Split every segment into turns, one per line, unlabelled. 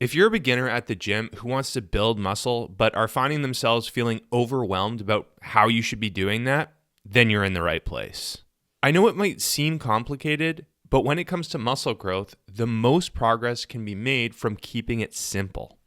If you're a beginner at the gym who wants to build muscle but are finding themselves feeling overwhelmed about how you should be doing that, then you're in the right place. I know it might seem complicated, but when it comes to muscle growth, the most progress can be made from keeping it simple.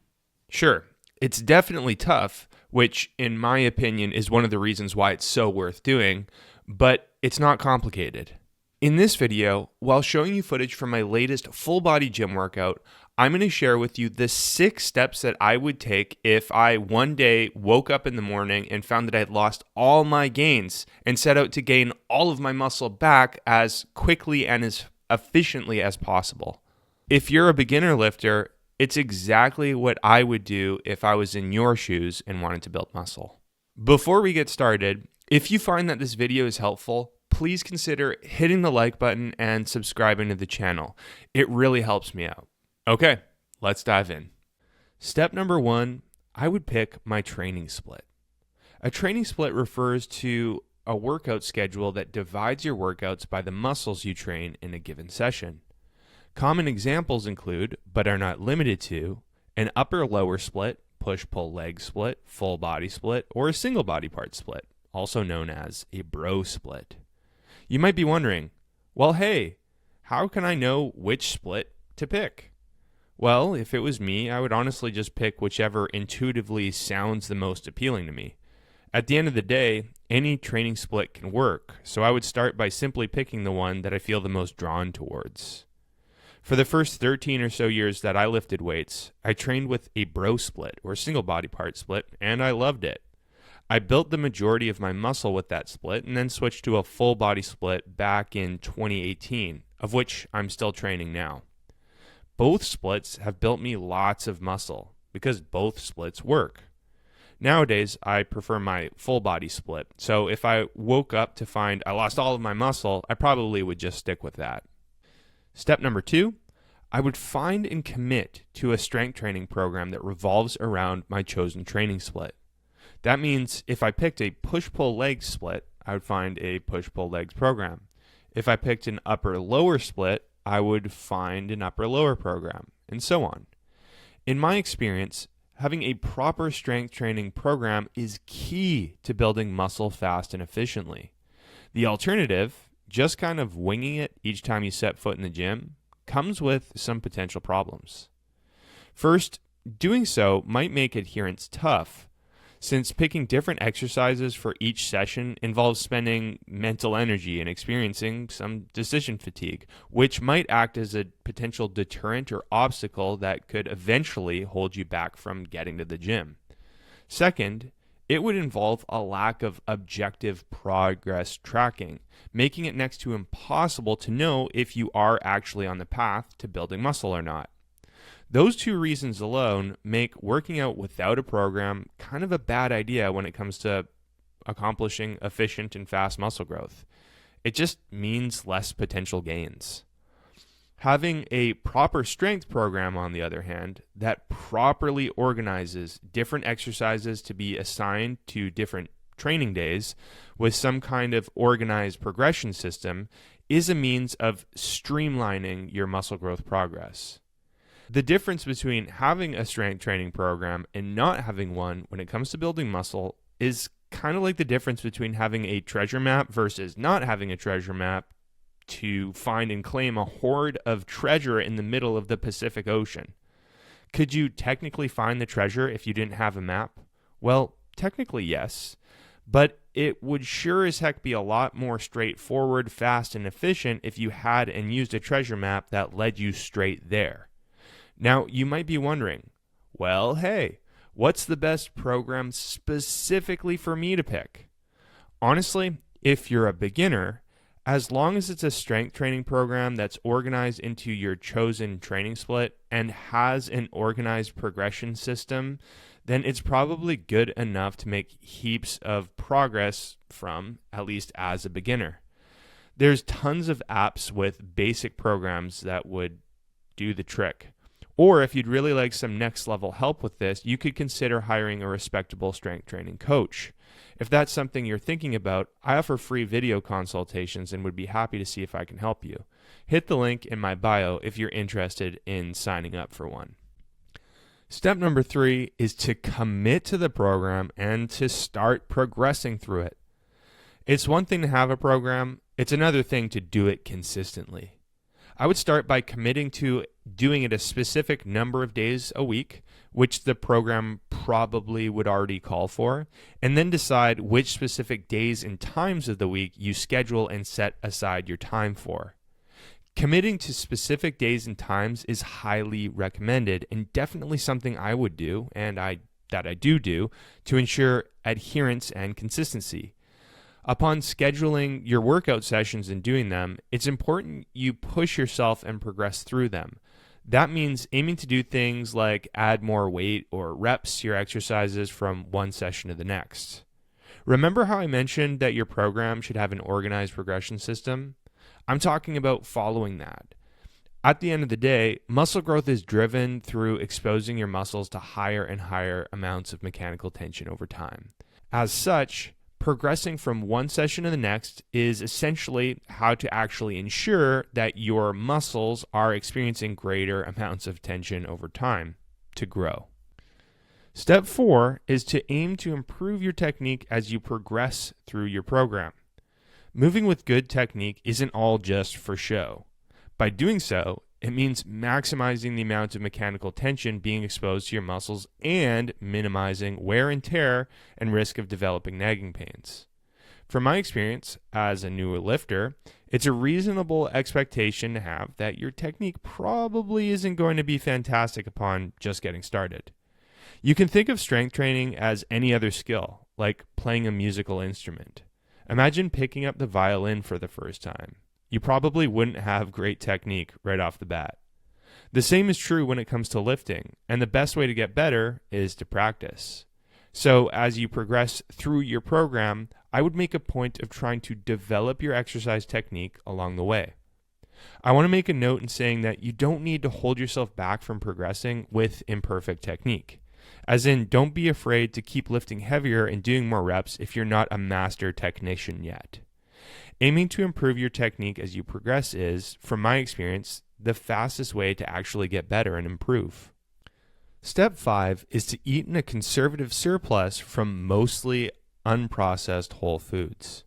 Sure, it's definitely tough, which in my opinion is one of the reasons why it's so worth doing, but it's not complicated. In this video, while showing you footage from my latest full body gym workout, I'm going to share with you the 6 steps that I would take if I one day woke up in the morning and found that I had lost all my gains and set out to gain all of my muscle back as quickly and as efficiently as possible. If you're a beginner lifter, it's exactly what I would do if I was in your shoes and wanted to build muscle. Before we get started, if you find that this video is helpful, please consider hitting the like button and subscribing to the channel. It really helps me out. Okay, let's dive in. Step number 1, I would pick my training split. A training split refers to a workout schedule that divides your workouts by the muscles you train in a given session. Common examples include, but are not limited to, an upper-lower split, push-pull-leg split, full body split, or a single body part split, also known as a bro split. You might be wondering, well, hey, how can I know which split to pick? Well, if it was me, I would honestly just pick whichever intuitively sounds the most appealing to me. At the end of the day, any training split can work, so I would start by simply picking the one that I feel the most drawn towards. For the first 13 or so years that I lifted weights, I trained with a bro split or single body part split, and I loved it. I built the majority of my muscle with that split and then switched to a full body split back in 2018, of which I'm still training now. Both splits have built me lots of muscle because both splits work. Nowadays, I prefer my full body split, so if I woke up to find I lost all of my muscle, I probably would just stick with that. Step number 2, I would find and commit to a strength training program that revolves around my chosen training split. That means if I picked a push-pull legs split, I would find a push-pull legs program. If I picked an upper-lower split, I would find an upper-lower program, and so on. In my experience, having a proper strength training program is key to building muscle fast and efficiently. The alternative, just kind of winging it each time you set foot in the gym, comes with some potential problems. First, doing so might make adherence tough, since picking different exercises for each session involves spending mental energy and experiencing some decision fatigue, which might act as a potential deterrent or obstacle that could eventually hold you back from getting to the gym. Second, it would involve a lack of objective progress tracking, making it next to impossible to know if you are actually on the path to building muscle or not. Those 2 reasons alone make working out without a program kind of a bad idea when it comes to accomplishing efficient and fast muscle growth. It just means less potential gains. Having a proper strength program, on the other hand, that properly organizes different exercises to be assigned to different training days with some kind of organized progression system is a means of streamlining your muscle growth progress. The difference between having a strength training program and not having one when it comes to building muscle is kind of like the difference between having a treasure map versus not having a treasure map to find and claim a hoard of treasure in the middle of the Pacific Ocean. Could you technically find the treasure if you didn't have a map? Well, technically yes, but it would sure as heck be a lot more straightforward, fast, and efficient if you had and used a treasure map that led you straight there. Now, you might be wondering, well, hey, what's the best program specifically for me to pick? Honestly, if you're a beginner, as long as it's a strength training program that's organized into your chosen training split and has an organized progression system, then it's probably good enough to make heaps of progress from, at least as a beginner. There's tons of apps with basic programs that would do the trick. Or if you'd really like some next level help with this, you could consider hiring a respectable strength training coach. If that's something you're thinking about, I offer free video consultations and would be happy to see if I can help you. Hit the link in my bio if you're interested in signing up for one. Step number 3 is to commit to the program and to start progressing through it. It's one thing to have a program, it's another thing to do it consistently. I would start by committing to doing it a specific number of days a week, which the program probably would already call for, and then decide which specific days and times of the week you schedule and set aside your time for. Committing to specific days and times is highly recommended and definitely something I would do, and I do to ensure adherence and consistency. Upon scheduling your workout sessions and doing them, it's important you push yourself and progress through them. That means aiming to do things like add more weight or reps to your exercises from one session to the next. Remember how I mentioned that your program should have an organized progression system? I'm talking about following that. At the end of the day, muscle growth is driven through exposing your muscles to higher and higher amounts of mechanical tension over time. As such, progressing from one session to the next is essentially how to actually ensure that your muscles are experiencing greater amounts of tension over time to grow. Step 4 is to aim to improve your technique as you progress through your program. Moving with good technique isn't all just for show. By doing so, it means maximizing the amount of mechanical tension being exposed to your muscles and minimizing wear and tear and risk of developing nagging pains. From my experience as a newer lifter, it's a reasonable expectation to have that your technique probably isn't going to be fantastic upon just getting started. You can think of strength training as any other skill, like playing a musical instrument. Imagine picking up the violin for the first time. You probably wouldn't have great technique right off the bat. The same is true when it comes to lifting, and the best way to get better is to practice. So as you progress through your program, I would make a point of trying to develop your exercise technique along the way. I want to make a note in saying that you don't need to hold yourself back from progressing with imperfect technique. As in, don't be afraid to keep lifting heavier and doing more reps if you're not a master technician yet. Aiming to improve your technique as you progress is, from my experience, the fastest way to actually get better and improve. Step 5 is to eat in a conservative surplus from mostly unprocessed whole foods.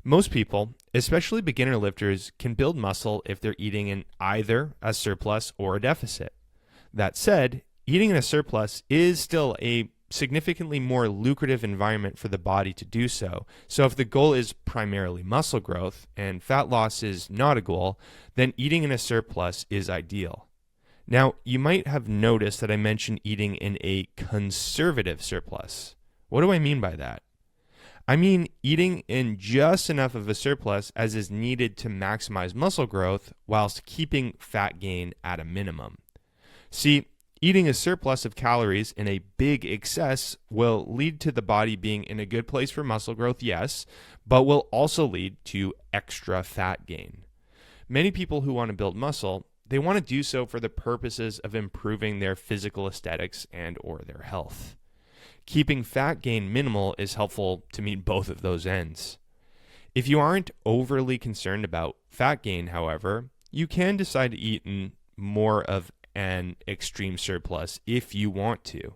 Most people, especially beginner lifters, can build muscle if they're eating in either a surplus or a deficit. That said, eating in a surplus is still a significantly more lucrative environment for the body to do so. So if the goal is primarily muscle growth and fat loss is not a goal, then eating in a surplus is ideal. Now, you might have noticed that I mentioned eating in a conservative surplus. What do I mean by that? I mean eating in just enough of a surplus as is needed to maximize muscle growth whilst keeping fat gain at a minimum. See, eating a surplus of calories in a big excess will lead to the body being in a good place for muscle growth, yes, but will also lead to extra fat gain. Many people who want to build muscle, they want to do so for the purposes of improving their physical aesthetics and or their health. Keeping fat gain minimal is helpful to meet both of those ends. If you aren't overly concerned about fat gain, however, you can decide to eat in more of an extreme surplus if you want to.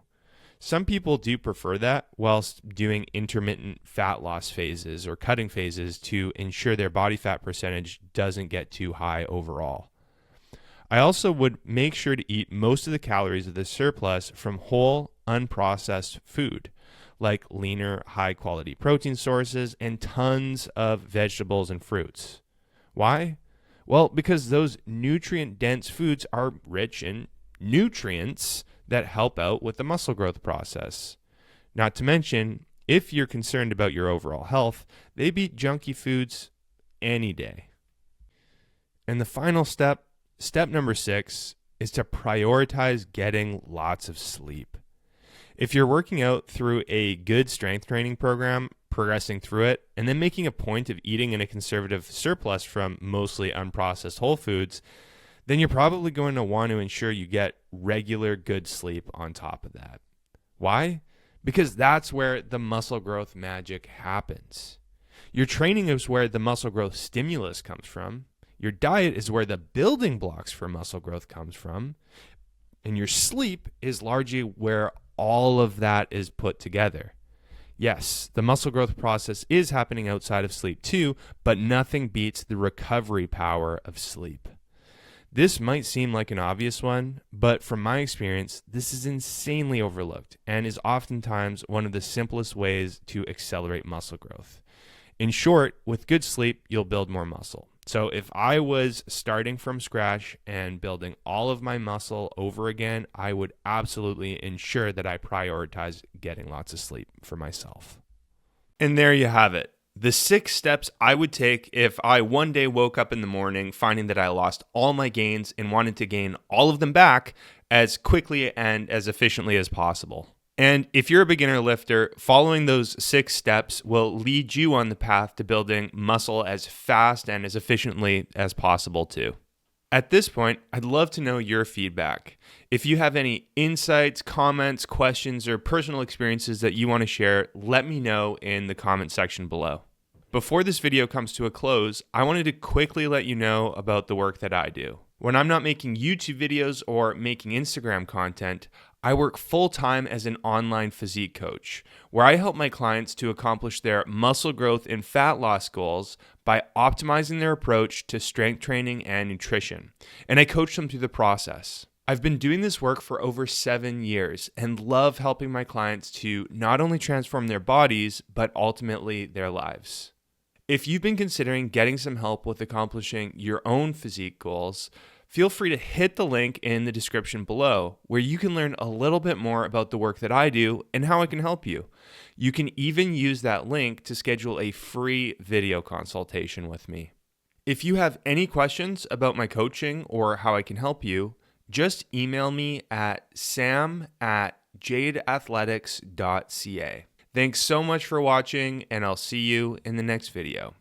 Some people do prefer that whilst doing intermittent fat loss phases or cutting phases to ensure their body fat percentage doesn't get too high overall. I also would make sure to eat most of the calories of the surplus from whole, unprocessed food, like leaner, high-quality protein sources and tons of vegetables and fruits. Why? Well, because those nutrient-dense foods are rich in nutrients that help out with the muscle growth process. Not to mention, if you're concerned about your overall health, they beat junky foods any day. And the final step, step number 6, is to prioritize getting lots of sleep. If you're working out through a good strength training program, progressing through it, and then making a point of eating in a conservative surplus from mostly unprocessed whole foods, then you're probably going to want to ensure you get regular good sleep on top of that. Why? Because that's where the muscle growth magic happens. Your training is where the muscle growth stimulus comes from. Your diet is where the building blocks for muscle growth comes from. and your sleep is largely where all of that is put together. Yes, the muscle growth process is happening outside of sleep too, but nothing beats the recovery power of sleep. This might seem like an obvious one, but from my experience, this is insanely overlooked and is oftentimes one of the simplest ways to accelerate muscle growth. In short, with good sleep, you'll build more muscle. So if I was starting from scratch and building all of my muscle over again, I would absolutely ensure that I prioritize getting lots of sleep for myself. And there you have it. The 6 steps I would take if I one day woke up in the morning finding that I lost all my gains and wanted to gain all of them back as quickly and as efficiently as possible. And if you're a beginner lifter, following those 6 steps will lead you on the path to building muscle as fast and as efficiently as possible too. At this point, I'd love to know your feedback. If you have any insights, comments, questions, or personal experiences that you want to share, let me know in the comment section below. Before this video comes to a close, I wanted to quickly let you know about the work that I do. When I'm not making YouTube videos or making Instagram content, I work full-time as an online physique coach, where I help my clients to accomplish their muscle growth and fat loss goals by optimizing their approach to strength training and nutrition. And I coach them through the process. I've been doing this work for over 7 years and love helping my clients to not only transform their bodies, but ultimately their lives. If you've been considering getting some help with accomplishing your own physique goals, feel free to hit the link in the description below where you can learn a little bit more about the work that I do and how I can help you. You can even use that link to schedule a free video consultation with me. If you have any questions about my coaching or how I can help you, just email me at sam@jadeathletics.ca. Thanks so much for watching, and I'll see you in the next video.